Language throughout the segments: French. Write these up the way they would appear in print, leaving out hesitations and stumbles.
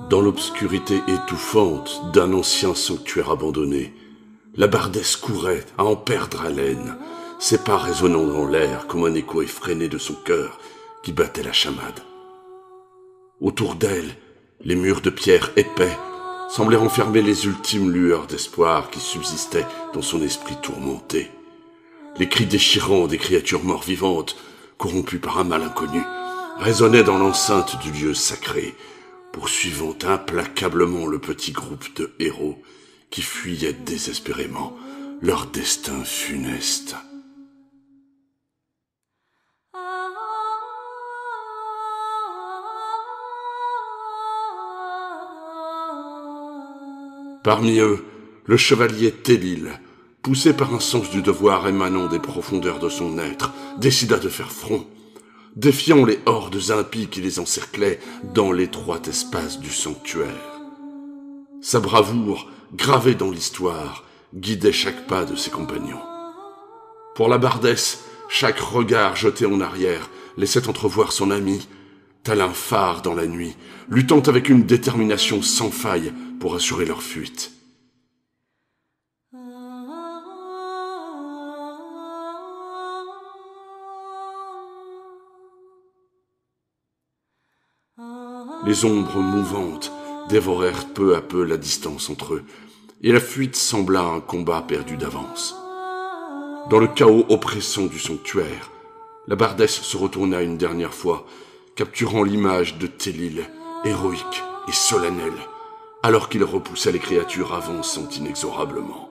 Dans l'obscurité étouffante d'un ancien sanctuaire abandonné, la bardesse courait à en perdre haleine, ses pas résonnant dans l'air comme un écho effréné de son cœur qui battait la chamade. Autour d'elle, les murs de pierre épais semblaient renfermer les ultimes lueurs d'espoir qui subsistaient dans son esprit tourmenté. Les cris déchirants des créatures mort-vivantes, corrompues par un mal inconnu, résonnaient dans l'enceinte du lieu sacré, poursuivant implacablement le petit groupe de héros qui fuyaient désespérément leur destin funeste. Parmi eux, le chevalier Télil, poussé par un sens du devoir émanant des profondeurs de son être, décida de faire front, défiant les hordes impies qui les encerclaient dans l'étroit espace du sanctuaire. Sa bravoure, gravée dans l'histoire, guidait chaque pas de ses compagnons. Pour la bardesse, chaque regard jeté en arrière laissait entrevoir son ami, tel un phare dans la nuit, luttant avec une détermination sans faille pour assurer leur fuite. Les ombres mouvantes dévorèrent peu à peu la distance entre eux, et la fuite sembla un combat perdu d'avance. Dans le chaos oppressant du sanctuaire, la bardesse se retourna une dernière fois, capturant l'image de Télil, héroïque et solennel, alors qu'il repoussait les créatures avançant inexorablement.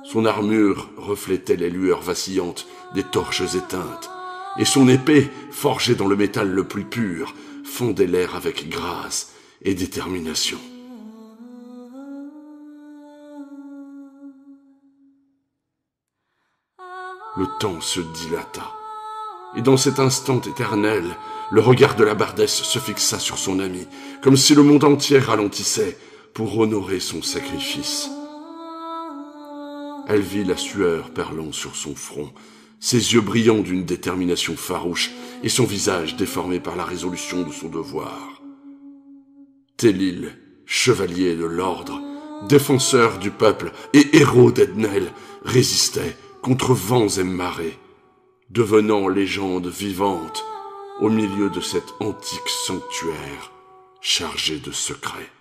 Son armure reflétait les lueurs vacillantes des torches éteintes, et son épée, forgée dans le métal le plus pur, fondait l'air avec grâce et détermination. Le temps se dilata, et dans cet instant éternel, le regard de la bardesse se fixa sur son ami, comme si le monde entier ralentissait pour honorer son sacrifice. Elle vit la sueur perlant sur son front, ses yeux brillants d'une détermination farouche et son visage déformé par la résolution de son devoir. Télil, chevalier de l'ordre, défenseur du peuple et héros d'Ednel, résistait contre vents et marées, devenant légende vivante au milieu de cet antique sanctuaire chargé de secrets.